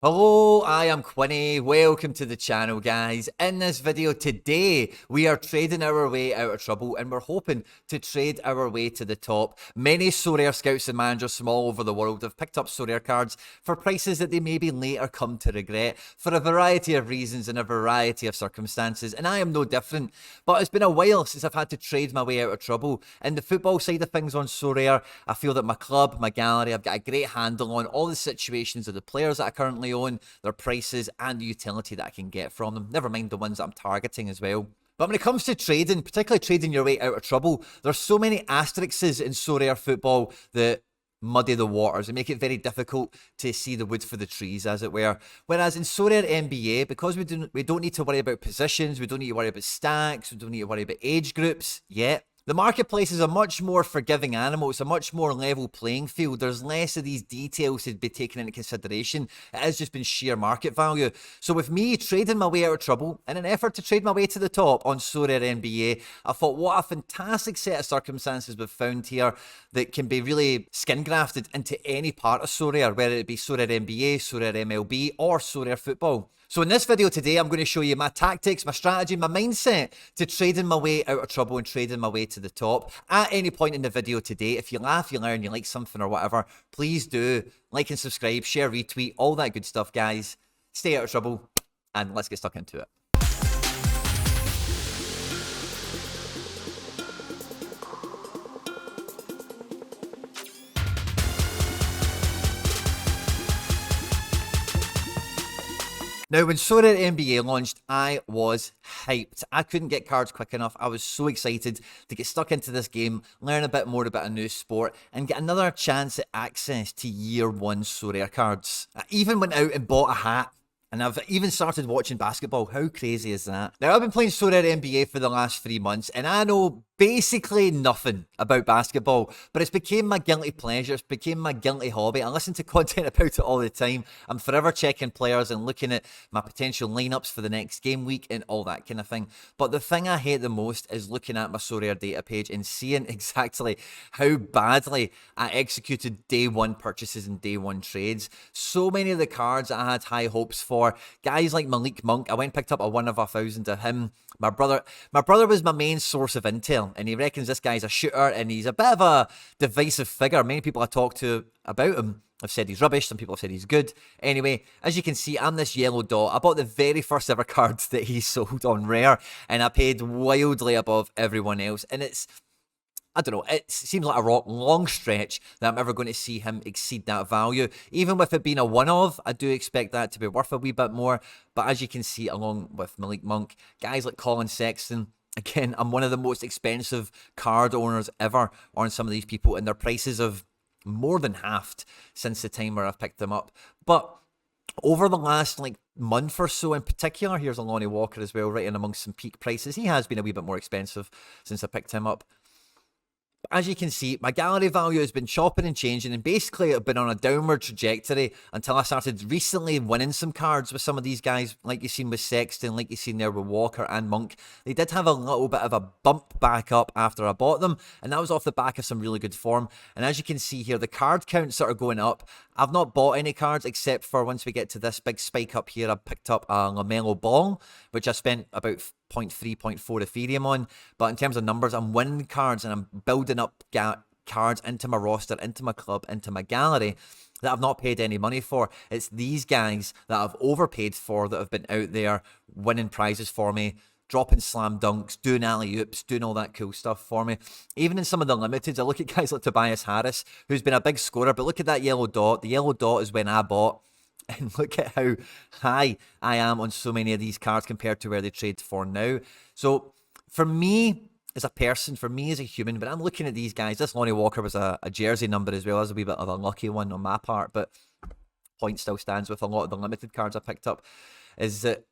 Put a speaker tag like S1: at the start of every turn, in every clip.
S1: Hello, I am Quinny. Welcome to the channel, guys. In this video today, we are trading our way out of trouble and we're hoping to trade our way to the top. Many Sorare scouts and managers from all over the world have picked up Sorare cards for prices that they maybe later come to regret for a variety of reasons and a variety of circumstances, and I am no different. But it's been a while since I've had to trade my way out of trouble. In the football side of things on Sorare, I feel that my club, my gallery, I've got a great handle on all the situations of the players that I currently own, their prices, and the utility that I can get from them. Never mind the ones that I'm targeting as well. But when it comes to trading, particularly trading your way out of trouble, there's so many asterisks in Sorare football that muddy the waters and make it very difficult to see the wood for the trees, as it were. Whereas in Sorare NBA, because we don't need to worry about positions, we don't need to worry about stacks, we don't need to worry about age groups yet. The marketplace is a much more forgiving animal. It's a much more level playing field. There's less of these details to be taken into consideration. It has just been sheer market value. So with me trading my way out of trouble in an effort to trade my way to the top on Sorare NBA, I thought what a fantastic set of circumstances we've found here that can be really skin grafted into any part of Sorare, whether it be Sorare NBA, Sorare MLB, or Sorare football. So in this video today, I'm going to show you my tactics, my strategy, my mindset to trading my way out of trouble and trading my way to the top. At any point in the video today, if you laugh, you learn, you like something or whatever, please do like and subscribe, share, retweet, all that good stuff, guys. Stay out of trouble, and let's get stuck into it. Now, when Sorare NBA launched, I was hyped. I couldn't get cards quick enough. I was so excited to get stuck into this game, learn a bit more about a new sport, and get another chance at access to Year 1 Sorare cards. I even went out and bought a hat. And I've even started watching basketball. How crazy is that? Now, I've been playing Sorare NBA for the last 3 months, and I know basically nothing about basketball, but it's became my guilty pleasure. It's became my guilty hobby. I listen to content about it all the time. I'm forever checking players and looking at my potential lineups for the next game week and all that kind of thing. But the thing I hate the most is looking at my Sorare data page and seeing exactly how badly I executed day one purchases and day one trades. So many of the cards I had high hopes for, guys like Malik Monk, I went and picked up a 1 of 1,000 of him. My brother was my main source of intel, and he reckons this guy's a shooter, and he's a bit of a divisive figure. Many people I talked to about him have said he's rubbish. Some people have said he's good. Anyway, as you can see, I'm this yellow dot. I bought the very first ever cards that he sold on Rare, and I paid wildly above everyone else. And I don't know, it seems like a long stretch that I'm ever going to see him exceed that value. Even with it being a one-of, I do expect that to be worth a wee bit more. But as you can see, along with Malik Monk, guys like Colin Sexton, again, I'm one of the most expensive card owners ever on some of these people, and their prices have more than halved since the time where I've picked them up. But over the last month or so in particular, here's a Lonnie Walker as well, right in amongst some peak prices. He has been a wee bit more expensive since I picked him up. As you can see, my gallery value has been chopping and changing, and basically I've been on a downward trajectory until I started recently winning some cards with some of these guys, like you've seen with Sexton, like you've seen there with Walker and Monk. They did have a little bit of a bump back up after I bought them, and that was off the back of some really good form. And as you can see here, the card counts that are going up. I've not bought any cards except for once we get to this big spike up here, I picked up a LaMelo Ball, which I spent about 0.3, 0.4 Ethereum on. But in terms of numbers, I'm winning cards and I'm building up cards into my roster, into my club, into my gallery that I've not paid any money for. It's these guys that I've overpaid for that have been out there winning prizes for me, dropping slam dunks, doing alley-oops, doing all that cool stuff for me. Even in some of the limiteds, I look at guys like Tobias Harris, who's been a big scorer, but look at that yellow dot. The yellow dot is when I bought. And look at how high I am on so many of these cards compared to where they trade for now. So for me as a person, for me as a human, when I'm looking at these guys, this Lonnie Walker was a jersey number as well. That's a wee bit of a lucky one on my part, but point still stands with a lot of the limited cards I picked up. Is that,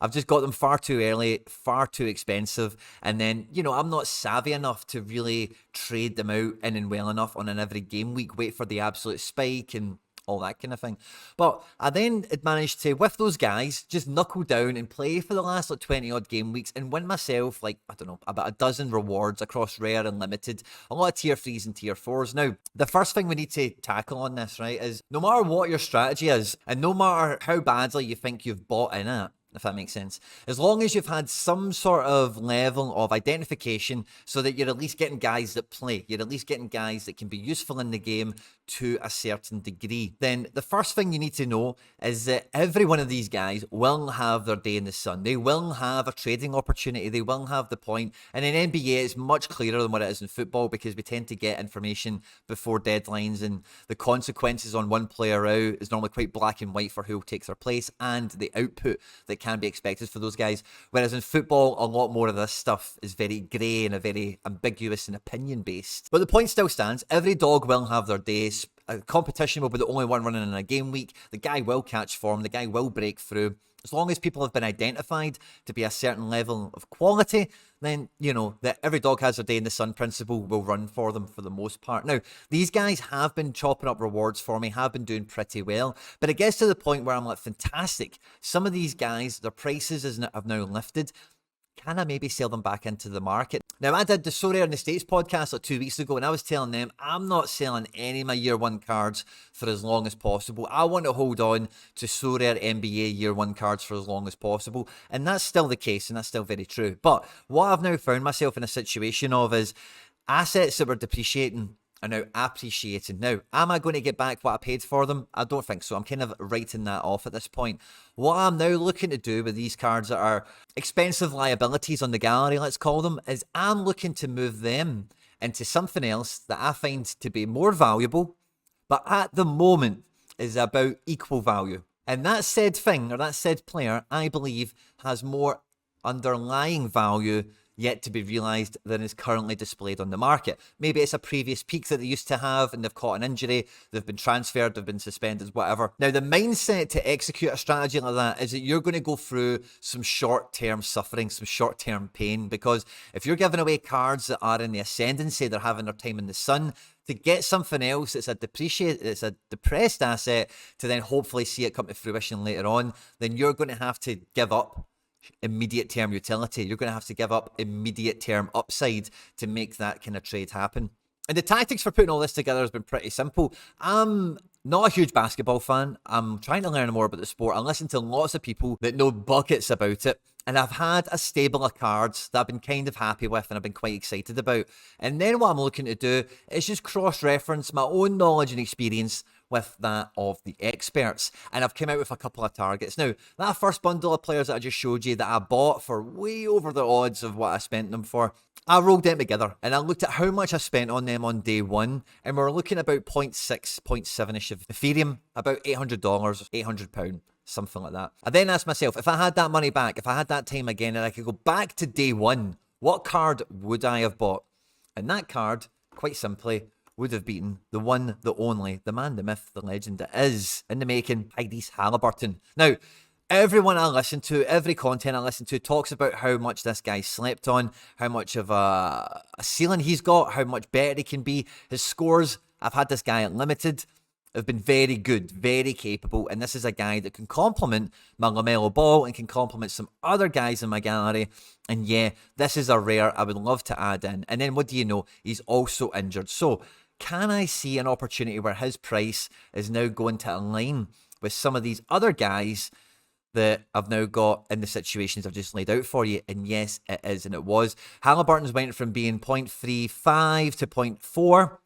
S1: I've just got them far too early, far too expensive. And then, I'm not savvy enough to really trade them out in and well enough on an every game week, wait for the absolute spike and all that kind of thing. But I then had managed to, with those guys, just knuckle down and play for the last like 20 odd game weeks and win myself like, I don't know, about a dozen rewards across rare and limited, a lot of tier 3s and tier 4s. Now, the first thing we need to tackle on this, right, is no matter what your strategy is, and no matter how badly you think you've bought in it, if that makes sense. As long as you've had some sort of level of identification so that you're at least getting guys that play, you're at least getting guys that can be useful in the game to a certain degree, then the first thing you need to know is that every one of these guys will have their day in the sun. They will have a trading opportunity. They will have the point. And in NBA, it's much clearer than what it is in football because we tend to get information before deadlines, and the consequences on one player out is normally quite black and white for who takes their place and the output that can be expected for those guys. Whereas in football, a lot more of this stuff is very grey and a very ambiguous and opinion based. But the point still stands. Every dog will have their days. A competition will be the only one running in a game week. The guy will catch form. The guy will break through. As long as people have been identified to be a certain level of quality, then, you know, that every dog has their day in the sun principle will run for them for the most part. Now, these guys have been chopping up rewards for me, have been doing pretty well, but it gets to the point where I'm like, fantastic. Some of these guys, their prices have now lifted. Can I maybe sell them back into the market? Now, I did the Sorare in the States podcast like 2 weeks ago, and I was telling them I'm not selling any of my year one cards for as long as possible. I want to hold on to Sorare NBA year one cards for as long as possible, and that's still the case, and that's still very true. But what I've now found myself in a situation of is assets that were depreciating are now appreciating. Now, am I going to get back what I paid for them? I don't think so. I'm kind of writing that off at this point. What I'm now looking to do with these cards that are expensive liabilities on the gallery, let's call them, is I'm looking to move them into something else that I find to be more valuable, but at the moment is about equal value. And that said thing, or that said player, I believe has more underlying value yet to be realised than is currently displayed on the market. Maybe it's a previous peak that they used to have and they've caught an injury, they've been transferred, they've been suspended, whatever. Now, the mindset to execute a strategy like that is that you're going to go through some short-term suffering, some short-term pain, because if you're giving away cards that are in the ascendancy, they're having their time in the sun, to get something else that's a depressed asset to then hopefully see it come to fruition later on, then you're going to have to give up immediate term utility. You're going to have to give up immediate term upside to make that kind of trade happen. And the tactics for putting all this together has been pretty simple. I'm not a huge basketball fan. I'm trying to learn more about the sport. I listen to lots of people that know buckets about it. And I've had a stable of cards that I've been kind of happy with and I've been quite excited about. And then what I'm looking to do is just cross-reference my own knowledge and experience with that of the experts. And I've come out with a couple of targets. Now, that first bundle of players that I just showed you that I bought for way over the odds of what I spent them for, I rolled them together and I looked at how much I spent on them on day one, and we're looking at about 0.6, 0.7-ish of Ethereum, about $800, £800, something like that. I then asked myself, if I had that money back, if I had that time again and I could go back to day one, what card would I have bought? And that card, quite simply, would have beaten the one, the only, the man, the myth, the legend that is in the making, Tyrese Halliburton. Now, everyone I listen to, every content I listen to talks about how much this guy slept on, how much of a ceiling he's got, how much better he can be. His scores, I've had this guy at limited, have been very good, very capable, and this is a guy that can complement my LaMelo Ball and can complement some other guys in my gallery. And yeah, this is a rare I would love to add in. And then what do you know? He's also injured. So can I see an opportunity where his price is now going to align with some of these other guys that I've now got in the situations I've just laid out for you? And yes, it is, and it was. Halliburton's went from being 0.35 to 0.4,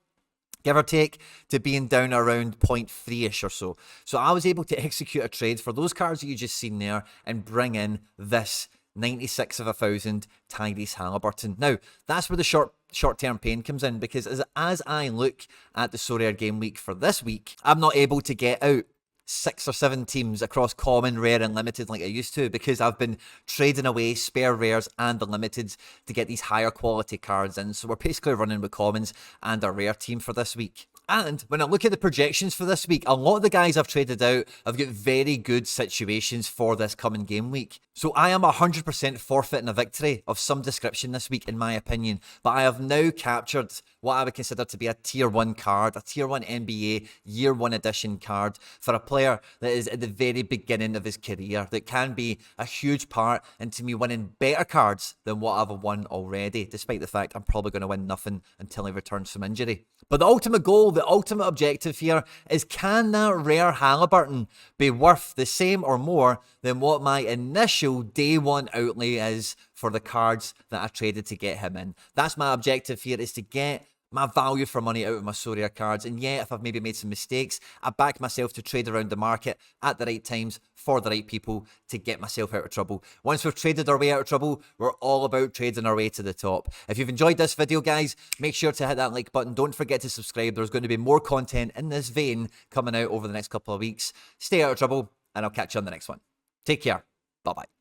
S1: give or take, to being down around 0.3-ish or so. So I was able to execute a trade for those cards that you just seen there and bring in this 96 of 1,000 Tyrese Halliburton. Now, that's where the short-term pain comes in, because as I look at the Sorare game week for this week, I'm not able to get out 6 or 7 teams across common, rare, and limited like I used to, because I've been trading away spare rares and the limiteds to get these higher quality cards in. So we're basically running with commons and a rare team for this week. And when I look at the projections for this week, a lot of the guys I've traded out have got very good situations for this coming game week. So I am 100% forfeiting a victory of some description this week, in my opinion. But I have now captured what I would consider to be a tier 1 card, a tier 1 NBA year 1 edition card for a player that is at the very beginning of his career, that can be a huge part into me winning better cards than what I've won already, despite the fact I'm probably going to win nothing until he returns from injury. But the ultimate goal, the ultimate objective here is, can that rare Halliburton be worth the same or more than what my initial day 1 outlay is for the cards that I traded to get him in? That's my objective here, is to get my value for money out of my Sorare cards. And yeah, if I've maybe made some mistakes, I back myself to trade around the market at the right times for the right people to get myself out of trouble. Once we've traded our way out of trouble, we're all about trading our way to the top. If you've enjoyed this video, guys, make sure to hit that like button. Don't forget to subscribe. There's going to be more content in this vein coming out over the next couple of weeks. Stay out of trouble, and I'll catch you on the next one. Take care. Bye-bye.